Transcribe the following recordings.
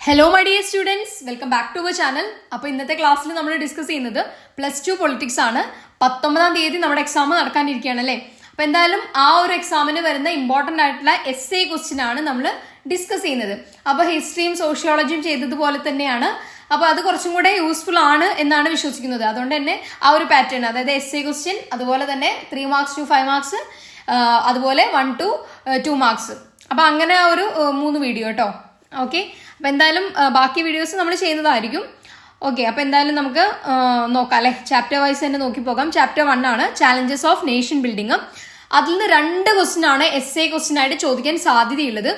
Hello my dear students, welcome back to our channel. അപ്പോൾ ഇന്നത്തെ ക്ലാസ്സിൽ നമ്മൾ ഡിസ്കസ് ചെയ്യുന്നത് +2 പൊളിറ്റിക്സ് ആണ്. 19-ാം തീയതി നമ്മുടെ എക്സാം നടക്കാനിരിക്കുകയാണ് അല്ലേ. അപ്പോൾ എന്തായാലും ആ ഒരു എക്സാമിന് വരുന്ന ഇമ്പോർട്ടൻ്റ് ആയിട്ടുള്ള essay ക്വസ്റ്റ്യൻ ആണ് നമ്മൾ ഡിസ്കസ് ചെയ്യുന്നത്. അപ്പോൾ ഹിസ്റ്ററിയും സോഷ്യോളജിയും ചെയ്തതുപോലെ തന്നെയാണ്. അപ്പോൾ അത് കുറച്ചും കൂടെ യൂസ്ഫുൾ ആണ് എന്നാണ് വിശ്വസിക്കുന്നത്. അതുകൊണ്ട് തന്നെ ആ ഒരു പാറ്റേൺ, അതായത് essay ക്വസ്റ്റ്യൻ, അതുപോലെ തന്നെ 3 മാർക്സ് ടു 5 മാർക്സ്, അതുപോലെ 1 to 2 മാർക്സ്. അപ്പോൾ അങ്ങനെ ഒരു 3 വീഡിയോ കേട്ടോ. ഓക്കെ, അപ്പം എന്തായാലും ബാക്കി വീഡിയോസ് നമ്മൾ ചെയ്യുന്നതായിരിക്കും. ഓക്കെ, അപ്പം എന്തായാലും നമുക്ക് നോക്കാം അല്ലേ. ചാപ്റ്റർ വൈസ് തന്നെ നോക്കി പോകാം. ചാപ്റ്റർ 1 ആണ് ചാലഞ്ചസ് ഓഫ് നേഷൻ ബിൽഡിംഗ്. അതിൽ നിന്ന് 2 ക്വസ്റ്റ്യൻ ആണ് essay ക്വസ്റ്റ്യൻ ആയിട്ട് ചോദിക്കാൻ സാധ്യതയുള്ളത്.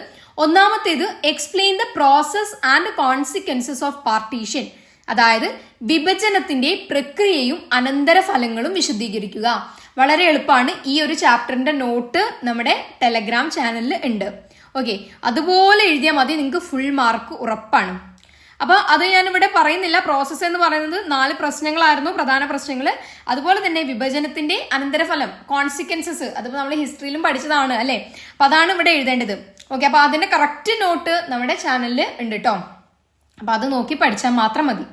ഒന്നാമത്തേത് explain the process and consequences of partition, അതായത് വിഭജനത്തിന്റെ പ്രക്രിയയും അനന്തരഫലങ്ങളും വിശദീകരിക്കുക. വളരെ എളുപ്പമാണ്. ഈ ഒരു ചാപ്റ്ററിന്റെ നോട്ട് നമ്മുടെ ടെലഗ്രാം ചാനലിൽ ഉണ്ട്. ഓക്കെ, അതുപോലെ എഴുതിയാൽ മതി, നിങ്ങൾക്ക് ഫുൾ മാർക്ക് ഉറപ്പാണ്. അപ്പൊ അത് ഞാനിവിടെ പറയുന്നില്ല. പ്രോസസ്സ് എന്ന് പറയുന്നത് 4 പ്രശ്നങ്ങളായിരുന്നു, പ്രധാന പ്രശ്നങ്ങൾ. അതുപോലെ തന്നെ വിഭജനത്തിന്റെ അനന്തരഫലം, കോൺസിക്വൻസസ്, അതിപ്പോ നമ്മൾ ഹിസ്റ്ററിയിലും പഠിച്ചതാണ് അല്ലെ. അപ്പൊ അതാണ് ഇവിടെ എഴുതേണ്ടത്. ഓക്കെ, അപ്പൊ അതിന്റെ കറക്റ്റ് നോട്ട് നമ്മുടെ ചാനലിൽ ഉണ്ട് കേട്ടോ. അപ്പൊ അത് നോക്കി പഠിച്ചാൽ മാത്രം മതി.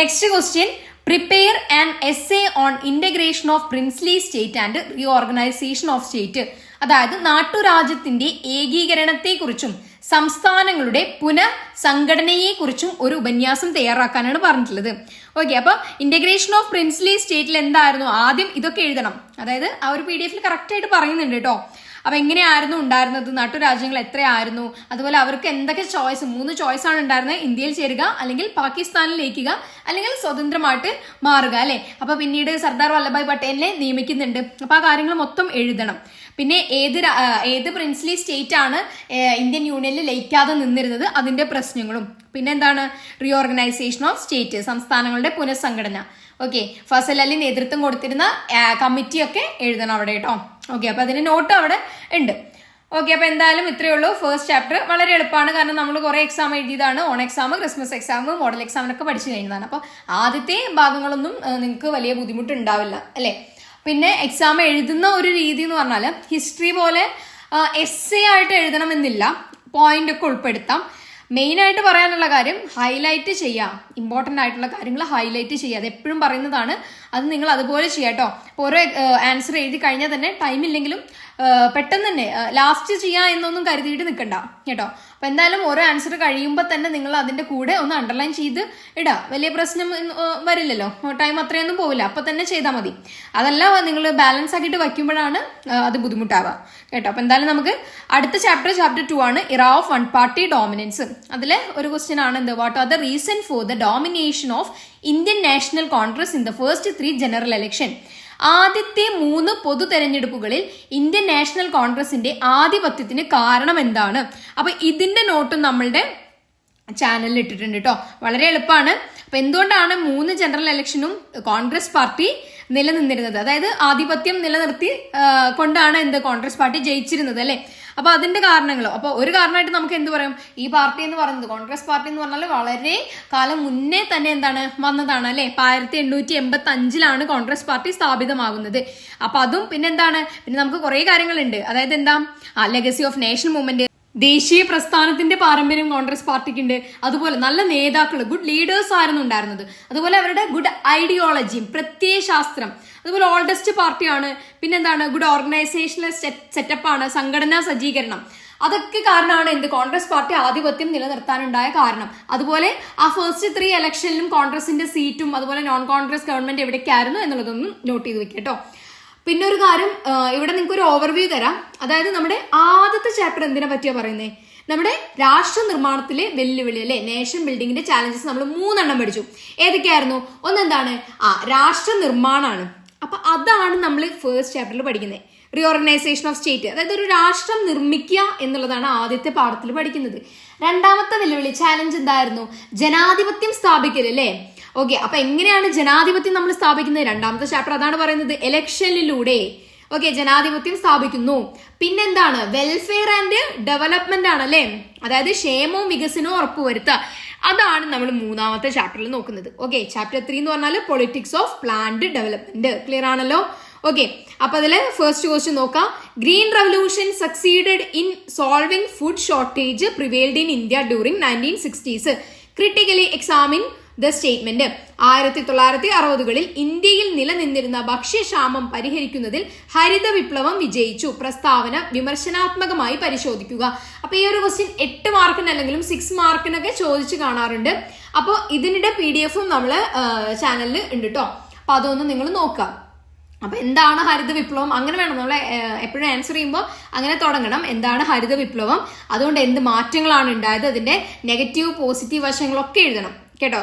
Next question, prepare an essay on integration of princely state and reorganisation of state, അതായത് നാട്ടുരാജ്യത്തിന്റെ ഏകീകരണത്തെക്കുറിച്ചും സംസ്ഥാനങ്ങളുടെ പുനഃസംഘടനയെക്കുറിച്ചും ഒരു ഉപന്യാസം തയ്യാറാക്കാനാണ് പറഞ്ഞിട്ടുള്ളത്. ഓക്കെ, അപ്പൊ ഇന്റഗ്രേഷൻ ഓഫ് പ്രിൻസ്ലി സ്റ്റേറ്റിൽ എന്തായിരുന്നു ആദ്യം ഇതൊക്കെ എഴുതണം. അതായത് ആ ഒരു PDF കറക്റ്റ് ആയിട്ട് പറയുന്നുണ്ട് കേട്ടോ. അപ്പൊ എങ്ങനെയായിരുന്നു ഉണ്ടായിരുന്നത്, നാട്ടുരാജ്യങ്ങൾ എത്രയായിരുന്നു, അതുപോലെ അവർക്ക് എന്തൊക്കെ 3 ചോയ്സാണ് ഉണ്ടായിരുന്നത്. ഇന്ത്യയിൽ ചേരുക, അല്ലെങ്കിൽ പാകിസ്ഥാനിൽ ലയിക്കുക, അല്ലെങ്കിൽ സ്വതന്ത്രമായിട്ട് മാറുക അല്ലെ. അപ്പൊ പിന്നീട് സർദാർ വല്ലഭായ് പട്ടേലിനെ നിയമിക്കുന്നുണ്ട്. അപ്പൊ ആ കാര്യങ്ങൾ മൊത്തം എഴുതണം. പിന്നെ ഏത് പ്രിൻസ്ലി സ്റ്റേറ്റ് ആണ് ഇന്ത്യൻ യൂണിയനിൽ ലയിക്കാതെ നിന്നിരുന്നത്, അതിന്റെ പ്രശ്നങ്ങളും. പിന്നെ എന്താണ് റീഓർഗനൈസേഷൻ ഓഫ് സ്റ്റേറ്റ്, സംസ്ഥാനങ്ങളുടെ പുനഃസംഘടന. ഓക്കെ, ഫസൽ അലി നേതൃത്വം കൊടുത്തിരുന്ന കമ്മിറ്റിയൊക്കെ എഴുതണം അവിടെ കേട്ടോ. ഓക്കെ, അപ്പൊ അതിന്റെ നോട്ട് അവിടെ ഉണ്ട്. ഓക്കെ, അപ്പൊ എന്തായാലും ഇത്രയേ ഉള്ളൂ. ഫസ്റ്റ് ചാപ്റ്റർ വളരെ എളുപ്പമാണ്, കാരണം നമ്മൾ കുറെ എക്സാം എഴുതിയതാണ്. Onam exam, Christmas exam, model എക്സാമിനൊക്കെ പഠിച്ചു കഴിഞ്ഞതാണ്. അപ്പൊ ആദ്യത്തെ ഭാഗങ്ങളൊന്നും നിങ്ങൾക്ക് വലിയ ബുദ്ധിമുട്ടുണ്ടാവില്ല അല്ലെ. പിന്നെ എക്സാം എഴുതുന്ന ഒരു രീതി എന്ന് പറഞ്ഞാൽ ഹിസ്റ്ററി പോലെ essay ആയിട്ട് എഴുതണമെന്നില്ല, പോയിന്റ് ഒക്കെ ഉൾപ്പെടുത്താം. മെയിൻ ആയിട്ട് പറയാനുള്ള കാര്യം ഹൈലൈറ്റ് ചെയ്യാം. ഇമ്പോർട്ടൻ്റ് ആയിട്ടുള്ള കാര്യങ്ങൾ ഹൈലൈറ്റ് ചെയ്യുക, അത് എപ്പോഴും പറയുന്നതാണ്. അത് നിങ്ങൾ അതുപോലെ ചെയ്യാം കേട്ടോ. ഇപ്പോൾ ഓരോ ആൻസർ എഴുതി കഴിഞ്ഞാൽ തന്നെ ടൈം ഇല്ലെങ്കിലും പെട്ടെന്ന് തന്നെ ലാസ്റ്റ് ചെയ്യാം എന്നൊന്നും കരുതിയിട്ട് നിൽക്കണ്ട കേട്ടോ. അപ്പൊ എന്തായാലും ഓരോ ആൻസർ കഴിയുമ്പോൾ തന്നെ നിങ്ങൾ അതിന്റെ കൂടെ ഒന്ന് അണ്ടർലൈൻ ചെയ്ത് ഇടാം. വലിയ പ്രശ്നം വരില്ലല്ലോ, ടൈം അത്രയൊന്നും പോവില്ല, അപ്പൊ തന്നെ ചെയ്താൽ മതി. അതല്ല നിങ്ങൾ ബാലൻസ് ആക്കിയിട്ട് വയ്ക്കുമ്പോഴാണ് അത് ബുദ്ധിമുട്ടാവുക കേട്ടോ. അപ്പൊ എന്തായാലും നമുക്ക് അടുത്ത ചാപ്റ്റർ 2 ആണ് Ira of one party dominance. അതിലെ ഒരു ക്വസ്റ്റ്യൻ ആണ് എന്ത്, what are the reason for the domination of Indian national Congress in the first 3 general election. ആദ്യത്തെ 3 പൊതു തെരഞ്ഞെടുപ്പുകളിൽ ഇന്ത്യൻ നാഷണൽ കോൺഗ്രസിന്റെ ആധിപത്യത്തിന് കാരണം എന്താണ്? അപ്പൊ ഇതിന്റെ നോട്ടും നമ്മളുടെ ചാനലിൽ ഇട്ടിട്ടുണ്ട് കേട്ടോ. വളരെ എളുപ്പമാണ്. അപ്പൊ എന്തുകൊണ്ടാണ് 3 ജനറൽ ഇലക്ഷനും കോൺഗ്രസ് പാർട്ടി നിലനിന്നിരുന്നത്, അതായത് ആധിപത്യം നിലനിർത്തി കൊണ്ടാണ് കോൺഗ്രസ് പാർട്ടി ജയിച്ചിരുന്നത് അല്ലെ. അപ്പൊ അതിന്റെ കാരണങ്ങളോ, അപ്പൊ ഒരു കാരണമായിട്ട് നമുക്ക് എന്ത് പറയാം, ഈ പാർട്ടി എന്ന് പറയുന്നത്, കോൺഗ്രസ് പാർട്ടി എന്ന് പറഞ്ഞാൽ വളരെ കാലം മുന്നേ തന്നെ വന്നതാണ് അല്ലെ. 1885 കോൺഗ്രസ് പാർട്ടി സ്ഥാപിതമാകുന്നത്. അപ്പൊ അതും പിന്നെന്താണ്, പിന്നെ നമുക്ക് കുറെ കാര്യങ്ങളുണ്ട്. അതായത് ലെഗസി ഓഫ് നേഷൻ മൂവ്മെന്റ്, ദേശീയ പ്രസ്ഥാനത്തിന്റെ പാരമ്പര്യം കോൺഗ്രസ് പാർട്ടിക്കുണ്ട്. അതുപോലെ നല്ല നേതാക്കൾ, ഗുഡ് ലീഡേഴ്സ് ആയിരുന്നു ഉണ്ടായിരുന്നത്. അതുപോലെ അവരുടെ ഗുഡ് ഐഡിയോളജിയും പ്രത്യയശാസ്ത്രം, അതുപോലെ ഓൾഡസ്റ്റ് പാർട്ടിയാണ്. പിന്നെന്താണ്, ഗുഡ് ഓർഗനൈസേഷണൽ സെറ്റപ്പാണ്, സംഘടനാ സജ്ജീകരണം. അതൊക്കെ കാരണമാണ് കോൺഗ്രസ് പാർട്ടി ആധിപത്യം നിലനിർത്താനുണ്ടായ കാരണം. അതുപോലെ ആ ഫസ്റ്റ് 3 ഇലക്ഷനിലും കോൺഗ്രസിന്റെ സീറ്റും അതുപോലെ നോൺ കോൺഗ്രസ് ഗവൺമെന്റ് എവിടേക്കായിരുന്നു എന്നുള്ളതൊന്നും നോട്ട് ചെയ്ത് വെക്കാം കേട്ടോ. പിന്നെ ഒരു കാര്യം, ഇവിടെ നിങ്ങൾക്ക് ഒരു ഓവർവ്യൂ തരാം. അതായത് നമ്മുടെ ആദ്യത്തെ ചാപ്റ്റർ എന്തിനെ പറ്റിയാ പറയുന്നത്, നമ്മുടെ രാഷ്ട്ര നിർമ്മാണത്തിലെ വെല്ലുവിളി അല്ലെ, നേഷൻ ബിൽഡിങ്ങിന്റെ ചാലഞ്ചസ് നമ്മൾ 3 എണ്ണം പഠിച്ചു. ഏതൊക്കെയായിരുന്നു? ഒന്നെന്താണ്, രാഷ്ട്ര നിർമ്മാണമാണ്. അപ്പൊ അതാണ് നമ്മൾ ഫസ്റ്റ് ചാപ്റ്ററിൽ പഠിക്കുന്നത്. റീഓർഗനൈസേഷൻ ഓഫ് സ്റ്റേറ്റ്, അതായത് ഒരു രാഷ്ട്രം നിർമ്മിക്കുക എന്നുള്ളതാണ് ആദ്യത്തെ പാഠത്തിൽ പഠിക്കുന്നത്. രണ്ടാമത്തെ വെല്ലുവിളി, ചാലഞ്ച് എന്തായിരുന്നു? ജനാധിപത്യം സ്ഥാപിക്കൽ അല്ലേ. ഓക്കെ, അപ്പൊ എങ്ങനെയാണ് ജനാധിപത്യം നമ്മൾ സ്ഥാപിക്കുന്നത്? രണ്ടാമത്തെ ചാപ്റ്റർ അതാണ് പറയുന്നത്, ഇലക്ഷനിലൂടെ. ഓക്കെ, ജനാധിപത്യം സ്ഥാപിക്കുന്നു. പിന്നെന്താണ്? വെൽഫെയർ ആൻഡ് ഡെവലപ്മെന്റ് ആണ് അല്ലെ, അതായത് ക്ഷേമവും വികസനവും ഉറപ്പുവരുത്തുക. അതാണ് നമ്മൾ 3ാമത്തെ ചാപ്റ്ററിൽ നോക്കുന്നത്. ഓക്കെ, ചാപ്റ്റർ 3 എന്ന് പറഞ്ഞാൽ politics of planned development. Clear ആണല്ലോ. ഓക്കെ, അപ്പൊ അതില് ഫസ്റ്റ് ക്വസ്റ്റ്യൻ നോക്കാം. Green revolution succeeded in solving food shortage prevailed in India during 1960s. Critically examine the statement. 1960കളിൽ ഇന്ത്യയിൽ നിലനിന്നിരുന്ന ഭക്ഷ്യക്ഷാമം പരിഹരിക്കുന്നതിൽ ഹരിത വിപ്ലവം വിജയിച്ചു. പ്രസ്താവന വിമർശനാത്മകമായി പരിശോധിക്കുക. അപ്പൊ ഈ ഒരു ക്വസ്റ്റ്യൻ 8 മാർക്കിന് അല്ലെങ്കിലും 6 മാർക്കിനൊക്കെ ചോദിച്ചു കാണാറുണ്ട്. അപ്പോൾ ഇതിന്റെ PDF നമ്മള് ചാനലിൽ ഉണ്ട് കേട്ടോ. അപ്പൊ അതൊന്ന് നിങ്ങൾ നോക്കാം. അപ്പൊ എന്താണ് ഹരിത വിപ്ലവം, അങ്ങനെ വേണം നമ്മൾ എപ്പോഴും ആൻസർ ചെയ്യുമ്പോൾ അങ്ങനെ തുടങ്ങണം. എന്താണ് ഹരിത വിപ്ലവം, അതുകൊണ്ട് എന്ത് മാറ്റങ്ങളാണ് ഉണ്ടായത്, അതിന്റെ നെഗറ്റീവ് പോസിറ്റീവ് വശങ്ങളൊക്കെ എഴുതണം കേട്ടോ.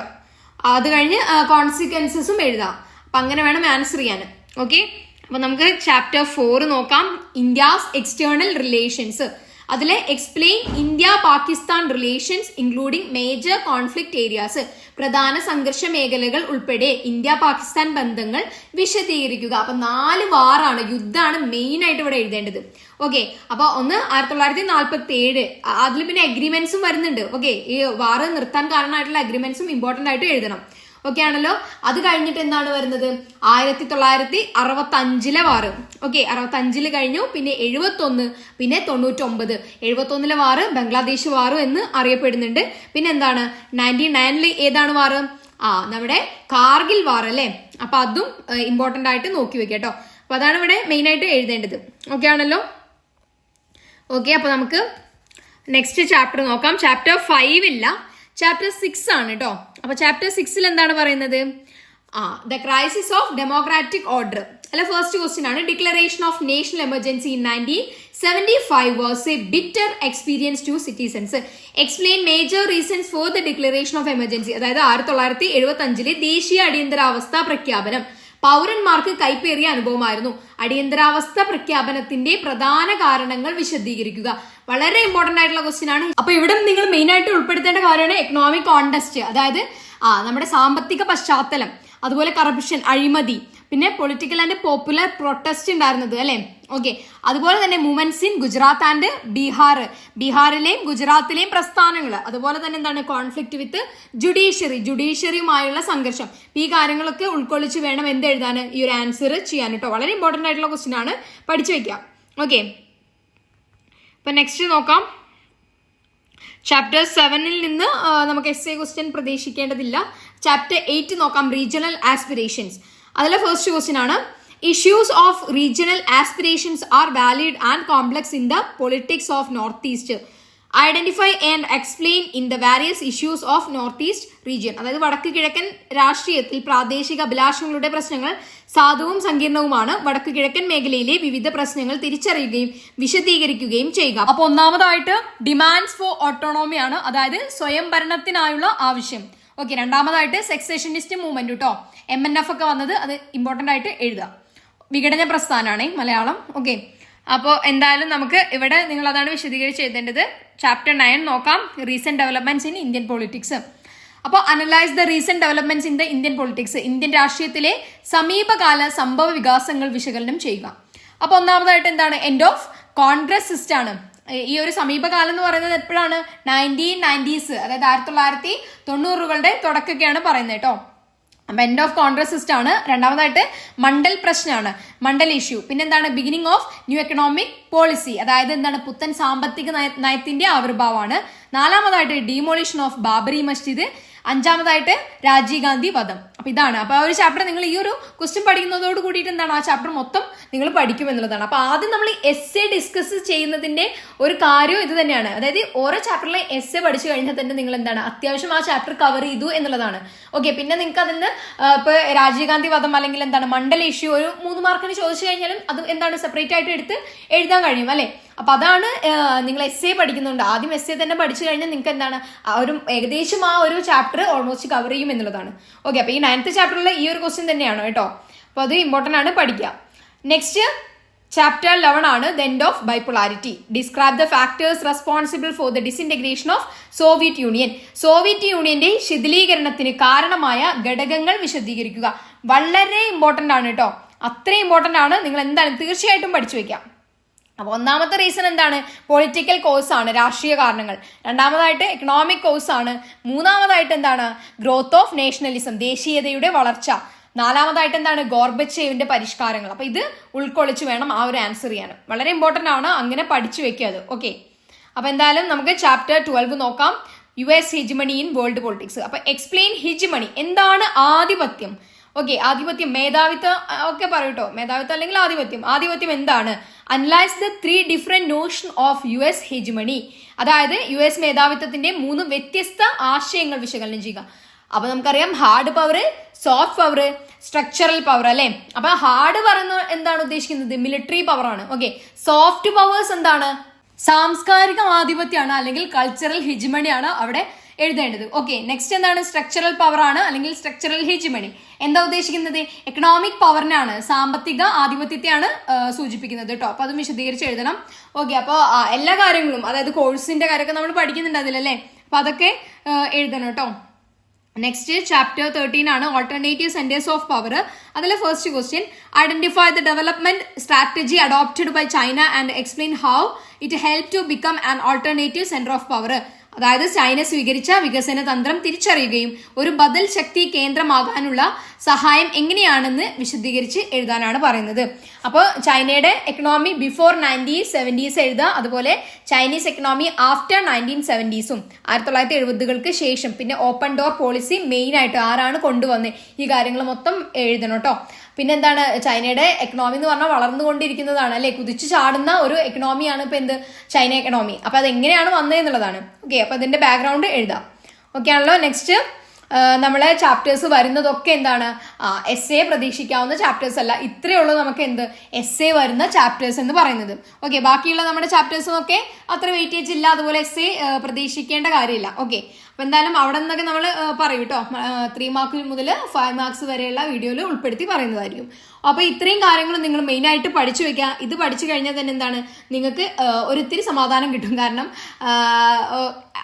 അത് കഴിഞ്ഞ് കോൺസിക്വൻസസും എഴുതാം. അപ്പൊ അങ്ങനെ വേണം ആൻസർ ചെയ്യാൻ. ഓക്കെ, അപ്പൊ നമുക്ക് ചാപ്റ്റർ 4 നോക്കാം. India's external relations. അതിലെ explain India Pakistan relations including major conflict areas. പ്രധാന സംഘർഷ മേഖലകൾ ഉൾപ്പെടെ ഇന്ത്യ പാകിസ്ഥാൻ ബന്ധങ്ങൾ വിശദീകരിക്കുക. അപ്പൊ 4 വാറാണ്, യുദ്ധമാണ് മെയിൻ ആയിട്ട് ഇവിടെ എഴുതേണ്ടത്. ഓക്കെ, അപ്പൊ ഒന്ന് 1947, അതിൽ പിന്നെ അഗ്രിമെന്റ്സും വരുന്നുണ്ട്. ഓക്കെ, ഈ വാറ് നിർത്താൻ കാരണമായിട്ടുള്ള അഗ്രിമെന്റ്സും ഇമ്പോർട്ടന്റ് ആയിട്ട് എഴുതണം. ഓക്കെ ആണല്ലോ. അത് കഴിഞ്ഞിട്ട് എന്താണ് വരുന്നത്, 1965 വാറ്. ഓക്കെ, 65 കഴിഞ്ഞു. പിന്നെ 71, പിന്നെ 99. 71 വാറ് ബംഗ്ലാദേശ് വാറ് എന്ന് അറിയപ്പെടുന്നുണ്ട്. പിന്നെ എന്താണ് 99 ഏതാണ് വാറ്, നമ്മുടെ കാർഗിൽ വാർ അല്ലേ. അപ്പൊ അതും ഇമ്പോർട്ടന്റ് ആയിട്ട് നോക്കി വെക്കാം കേട്ടോ. അപ്പൊ അതാണ് ഇവിടെ മെയിൻ ആയിട്ട് എഴുതേണ്ടത്. ഓക്കെ ആണല്ലോ. ഓക്കെ, അപ്പൊ നമുക്ക് നെക്സ്റ്റ് ചാപ്റ്റർ നോക്കാം. ചാപ്റ്റർ 5 ഇല്ല, ചാപ്റ്റർ 6 ആണ് കേട്ടോ. അപ്പൊ ചാപ്റ്റർ 6ൽ എന്താണ് പറയുന്നത്, the crisis of democratic order. അല്ല, ഫസ്റ്റ് ക്വസ്റ്റ്യൻ ആണ്. Declaration of national emergency in 1975 was a bitter experience to citizens. Explain major reasons for the declaration of emergency. അതായത് 1975 ദേശീയ അടിയന്തരാവസ്ഥ പ്രഖ്യാപനം പൗരന്മാർക്ക് കൈപ്പേറിയ അനുഭവമായിരുന്നു. അടിയന്തരാവസ്ഥ പ്രഖ്യാപനത്തിന്റെ പ്രധാന കാരണങ്ങൾ വിശദീകരിക്കുക. വളരെ ഇമ്പോർട്ടന്റ് ആയിട്ടുള്ള ക്വസ്റ്റ്യൻ ആണ്. അപ്പൊ ഇവിടെ നിങ്ങൾ മെയിൻ ആയിട്ട് ഉൾപ്പെടുത്തേണ്ട കാര്യമാണ് എക്കണോമിക് കോണ്ടസ്റ്റ്. അതായത് നമ്മുടെ സാമ്പത്തിക പശ്ചാത്തലം, അതുപോലെ കറപ്ഷൻ, അഴിമതി, പിന്നെ പൊളിറ്റിക്കൽ ആൻഡ് പോപ്പുലർ പ്രൊട്ടസ്റ്റ് ഉണ്ടായിരുന്നത് അല്ലെ. ഓക്കെ, അതുപോലെ തന്നെ movements in Gujarat and Bihar, ബീഹാറിലെയും ഗുജറാത്തിലെയും പ്രസ്ഥാനങ്ങൾ, അതുപോലെ തന്നെ എന്താണ് കോൺഫ്ലിക്ട് വിത്ത് ജുഡീഷ്യറിയുമായുള്ള സംഘർഷം. ഈ കാര്യങ്ങളൊക്കെ ഉൾക്കൊള്ളിച്ച് വേണം എന്ത് എഴുതാൻ, ഈ ഒരു ആൻസർ ചെയ്യാൻ കേട്ടോ. വളരെ ഇമ്പോർട്ടന്റ് ആയിട്ടുള്ള ക്വസ്റ്റ്യൻ ആണ്, പഠിച്ചു വെക്കാം. ഓക്കെ, അപ്പൊ നെക്സ്റ്റ് നോക്കാം. ചാപ്റ്റർ 7ൽ നിന്ന് നമുക്ക് എസ്സേ ക്വസ്റ്റ്യൻ പ്രതീക്ഷിക്കേണ്ടതില്ല. ചാപ്റ്റർ 8 നോക്കാം. Regional aspirations. അതിലെ ഫസ്റ്റ് ക്വസ്റ്റ്യൻ ആണ്, issues of regional aspirations R valid and complex in the politics of north east. Identify and explain in the various issues of north east region. അതായത് വടക്ക് കിഴക്കൻ രാഷ്ട്രീയത്തിൽ പ്രാദേശിക അഭിലാഷങ്ങളുടെ പ്രശ്നങ്ങൾ സാധുവും സങ്കീർണവുമാണ്. വടക്ക് കിഴക്കൻ മേഖലയിലെ വിവിധ പ്രശ്നങ്ങൾ തിരിച്ചറിയുകയും വിശദീകരിക്കുകയും ചെയ്യുക. അപ്പൊ ഒന്നാമതായിട്ട് ഡിമാൻഡ്സ് ഫോർ ഓട്ടോണോമി ആണ്, അതായത് സ്വയം ഭരണത്തിനായുള്ള ആവശ്യം. ഓക്കെ, രണ്ടാമതായിട്ട് സെക്സേഷനിസ്റ്റ് മൂവ്മെന്റ് കേട്ടോ, MNF ഒക്കെ വന്നത്, അത് ഇമ്പോർട്ടന്റ് ആയിട്ട് എഴുതുക. വിഘടന പ്രസ്ഥാനമാണ് മലയാളം. ഓക്കെ, അപ്പോൾ എന്തായാലും നമുക്ക് ഇവിടെ നിങ്ങൾ അതാണ് വിശദീകരിച്ച് എഴുതേണ്ടത്. ചാപ്റ്റർ 9 നോക്കാം. Recent developments in Indian politics. അപ്പോൾ analyse the recent developments in the Indian politics. Indian രാഷ്ട്രീയത്തിലെ സമീപകാല സംഭവ വികാസങ്ങൾ വിശകലനം ചെയ്യുക. അപ്പോൾ ഒന്നാമതായിട്ട് എന്താണ്, എൻഡ് ഓഫ് കോൺഗ്രസ് സിസ്റ്റം ആണ്. ഈ ഒരു സമീപകാലം എന്ന് പറയുന്നത് എപ്പോഴാണ്, 1990s, അതായത് 1990കളുടെ തുടക്കമൊക്കെയാണ് പറയുന്നത് കേട്ടോ. അപ്പൊ എൻഡ് ഓഫ് കോൺഗ്രസ് സിസ്റ്റം ആണ്. രണ്ടാമതായിട്ട് മണ്ഡൽ പ്രശ്നമാണ്, മണ്ഡൽ ഇഷ്യൂ. പിന്നെന്താണ്, beginning of new economic policy, അതായത് എന്താണ്, പുത്തൻ സാമ്പത്തിക നയത്തിന്റെ ആവിർഭാവമാണ്. നാലാമതായിട്ട് ഡീമോളിഷൻ ഓഫ് ബാബറി മസ്ജിദ്. അഞ്ചാമതായിട്ട് രാജീവ് ഗാന്ധി വധം. അപ്പൊ ഇതാണ്. അപ്പൊ ആ ഒരു ചാപ്റ്റർ നിങ്ങൾ ഈ ഒരു ക്വസ്റ്റ്യൻ പഠിക്കുന്നതോട് കൂടിയിട്ട് എന്താണ്, ആ ചാപ്റ്റർ മൊത്തം നിങ്ങൾ പഠിക്കും എന്നുള്ളതാണ്. അപ്പൊ ആദ്യം നമ്മൾ എസ്സേ ഡിസ്കസ് ചെയ്യുന്നതിന്റെ ഒരു കാര്യം ഇത് തന്നെയാണ്. അതായത് ഓരോ ചാപ്റ്ററിലെ എസ്സേ പഠിച്ചു കഴിഞ്ഞാൽ തന്നെ നിങ്ങൾ എന്താണ്, അത്യാവശ്യം ആ ചാപ്റ്റർ കവർ ചെയ്തു എന്നുള്ളതാണ്. ഓക്കെ, പിന്നെ നിങ്ങൾക്ക് അതിന് ഇപ്പൊ രാജീവ് ഗാന്ധി വധം അല്ലെങ്കിൽ എന്താണ് മണ്ഡൽ ഇഷ്യൂ ഒരു 3 മാർക്കിന് ചോദിച്ചു കഴിഞ്ഞാലും അത് എന്താണ് സെപ്പറേറ്റ് ആയിട്ട് എടുത്ത് എഴുതാൻ കഴിയും അല്ലെ. അപ്പൊ അതാണ് നിങ്ങൾ എസ്സേ പഠിക്കുന്നുണ്ട്. ആദ്യം എസ്സേ തന്നെ പഠിച്ചു കഴിഞ്ഞാൽ നിങ്ങൾക്ക് എന്താണ് ഒരു ഏകദേശം ആ ഒരു ചാപ്റ്റർ ഓൾമോസ്റ്റ് കവർ ചെയ്യും എന്നുള്ളതാണ്. ഓക്കെ, അപ്പൊ ഈ 9th ചാപ്റ്ററിലെ ഈ ഒരു ക്വസ്റ്റ്യൻ തന്നെയാണ് കേട്ടോ. അപ്പൊ അത് ഇമ്പോർട്ടന്റ് ആണ്, പഠിക്കുക. നെക്സ്റ്റ് ചാപ്റ്റർ 11 ആണ്, the end of ബൈപോളാരിറ്റി. Describe the factors responsible for the disintegration of Soviet union. Soviet യൂണിയന്റെ ശിഥിലീകരണത്തിന് കാരണമായ ഘടകങ്ങൾ വിശദീകരിക്കുക. വളരെ ഇമ്പോർട്ടന്റ് ആണ് കേട്ടോ, അത്രയും ഇമ്പോർട്ടന്റ് ആണ്. നിങ്ങൾ എന്തായാലും തീർച്ചയായിട്ടും പഠിച്ചു വെക്കാം. അപ്പൊ ഒന്നാമത്തെ റീസൺ എന്താണ്, പൊളിറ്റിക്കൽ കോസ് ആണ്, രാഷ്ട്രീയ കാരണങ്ങൾ. രണ്ടാമതായിട്ട് എക്കണോമിക് കോസ് ആണ്. മൂന്നാമതായിട്ട് എന്താണ്, ഗ്രോത്ത് ഓഫ് നാഷണലിസം, ദേശീയതയുടെ വളർച്ച. നാലാമതായിട്ട് എന്താണ് ഗോർബച്ചേവിന്റെ പരിഷ്കാരങ്ങൾ. അപ്പൊ ഇത് ഉൾക്കൊള്ളിച്ച് വേണം ആ ഒരു ആൻസർ ചെയ്യാൻ. വളരെ ഇമ്പോർട്ടന്റ് ആണ്, അങ്ങനെ പഠിച്ചു വെക്കുക അത്. ഓക്കെ, അപ്പൊ എന്തായാലും നമുക്ക് ചാപ്റ്റർ 12 നോക്കാം. US hegemony in world politics. അപ്പൊ എക്സ്പ്ലെയിൻ ഹെജിമണി, എന്താണ് ആധിപത്യം? ഓക്കെ, ആധിപത്യം, മേധാവിത്വം ഒക്കെ പറയൂട്ടോ, മേധാവിത്വം അല്ലെങ്കിൽ ആധിപത്യം എന്താണ്? Analyse the 3 different Notion of US hegemony. അതായത് US മേധാവിത്വത്തിന്റെ 3 വ്യത്യസ്ത ആശയങ്ങൾ വിശകലനം ചെയ്യുക. അപ്പൊ നമുക്കറിയാം hard power, soft power, structural power അല്ലെ. അപ്പൊ ഹാർഡ് പറയുന്ന എന്താണ് ഉദ്ദേശിക്കുന്നത്? മിലിറ്ററി പവർ ആണ്. ഓക്കെ, സോഫ്റ്റ് പവേഴ്സ് എന്താണ്? സാംസ്കാരിക ആധിപത്യമാണ് അല്ലെങ്കിൽ കൾച്ചറൽ ഹെജിമണിയാണ് അവിടെ എഴുതേണ്ടത്. ഓക്കെ, നെക്സ്റ്റ് എന്താണ്? സ്ട്രക്ചറൽ പവർ ആണ് അല്ലെങ്കിൽ സ്ട്രക്ചറൽ ഹെജിമണി. എന്താ ഉദ്ദേശിക്കുന്നത്? എക്കണോമിക് പവറിനാണ്, സാമ്പത്തിക ആധിപത്യത്തെയാണ് സൂചിപ്പിക്കുന്നത് കേട്ടോ. അപ്പൊ അത് വിശദീകരിച്ച് എഴുതണം. ഓക്കെ, അപ്പോൾ എല്ലാ കാര്യങ്ങളും, അതായത് കോഴ്സിന്റെ കാര്യമൊക്കെ നമ്മൾ പഠിക്കുന്നുണ്ട് അതിലല്ലേ, അപ്പൊ അതൊക്കെ എഴുതണം കേട്ടോ. നെക്സ്റ്റ് ചാപ്റ്റർ 13 ആണ് ഓൾട്ടർനേറ്റീവ് സെന്റേഴ്സ് ഓഫ് പവർ. അതിൽ first question, identify the development strategy adopted by China and explain how it help to become an alternative centre of power. അതായത് ചൈന സ്വീകരിച്ച വികസന തന്ത്രം തിരിച്ചറിയുകയും ഒരു ബദൽ ശക്തി കേന്ദ്രമാകാനുള്ള സഹായം എങ്ങനെയാണെന്ന് വിശദീകരിച്ച് എഴുതാനാണ് പറയുന്നത്. അപ്പോൾ ചൈനയുടെ എക്കണോമി ബിഫോർ 1970s എഴുതുക, അതുപോലെ ചൈനീസ് എക്കണോമി ആഫ്റ്റർ 1970s, 1970-കൾക്ക് ശേഷം. പിന്നെ ഓപ്പൺ ഡോർ പോളിസി മെയിൻ ആയിട്ട് ആരാണ് കൊണ്ടുവന്നത്, ഈ കാര്യങ്ങൾ മൊത്തം എഴുതണം കേട്ടോ. പിന്നെന്താണ്? ചൈനയുടെ എക്കണോമി എന്ന് പറഞ്ഞാൽ വളർന്നുകൊണ്ടിരിക്കുന്നതാണ് അല്ലെ, കുതിച്ചു ചാടുന്ന ഒരു എക്കണോമിയാണ് ഇപ്പൊ എന്ത്, ചൈന എക്കണോമി. അപ്പൊ അത് എങ്ങനെയാണ് വന്നത് എന്നുള്ളതാണ്. ഓക്കെ, അപ്പൊ അതിന്റെ ബാക്ക്ഗ്രൗണ്ട് എഴുതാം. ഓക്കെ ആണല്ലോ. നെക്സ്റ്റ് നമ്മളെ ചാപ്റ്റേഴ്സ് വരുന്നതൊക്കെ എന്താണ്? എസ് എ പ്രതീക്ഷിക്കാവുന്ന ചാപ്റ്റേഴ്സ് അല്ല, ഇത്രയേ ഉള്ളൂ നമുക്ക് എന്ത് എസ് എ വരുന്ന ചാപ്റ്റേഴ്സ് എന്ന് പറയുന്നത്. ഓക്കെ, ബാക്കിയുള്ള നമ്മുടെ ചാപ്റ്റേഴ്സും ഒക്കെ അത്ര വെയിറ്റേജ് ഇല്ല, അതുപോലെ എസ് എ പ്രതീക്ഷിക്കേണ്ട കാര്യമില്ല. ഓക്കെ, അപ്പൊ എന്തായാലും അവിടെ നിന്നൊക്കെ നമ്മൾ പറയും കേട്ടോ. 3 മാർക്ക് മുതൽ 5 മാർക്സ് വരെയുള്ള വീഡിയോയിൽ ഉൾപ്പെടുത്തി പറയുന്നതായിരിക്കും. അപ്പൊ ഇത്രയും കാര്യങ്ങൾ നിങ്ങൾ മെയിൻ ആയിട്ട് പഠിച്ചു വെക്കുക. ഇത് പഠിച്ചു കഴിഞ്ഞാൽ തന്നെ എന്താണ്, നിങ്ങൾക്ക് ഒരിത്തിരി സമാധാനം കിട്ടും. കാരണം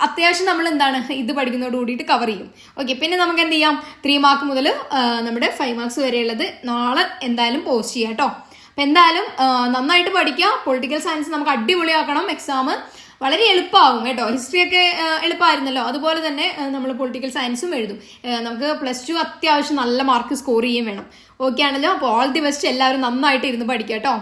അത്യാവശ്യം നമ്മൾ എന്താണ് ഇത് പഠിക്കുന്നതോട് കൂടിയിട്ട് കവർ ചെയ്യും. ഓക്കെ, പിന്നെ നമുക്ക് എന്ത് ചെയ്യാം, 3 മാർക്ക് മുതൽ നമ്മുടെ 5 മാർക്സ് വരെയുള്ളത് നാളെ എന്തായാലും പോസ്റ്റ് ചെയ്യാം കേട്ടോ. അപ്പൊ എന്തായാലും നന്നായിട്ട് പഠിക്കുക. പൊളിറ്റിക്കൽ സയൻസ് നമുക്ക് അടിപൊളിയാക്കണം. എക്സാം വളരെ എളുപ്പമാകും കേട്ടോ. ഹിസ്റ്ററി ഒക്കെ എളുപ്പമായിരുന്നല്ലോ, അതുപോലെ തന്നെ നമ്മൾ പൊളിറ്റിക്കൽ സയൻസും എഴുതും. നമുക്ക് +2 അത്യാവശ്യം നല്ല മാർക്ക് സ്കോർ ചെയ്യുകയും വേണം. ഓക്കെ ആണല്ലോ. അപ്പോൾ ഓൾ ദി ബെസ്റ്റ്. എല്ലാവരും നന്നായിട്ട് ഇരുന്ന് പഠിക്കാം കേട്ടോ.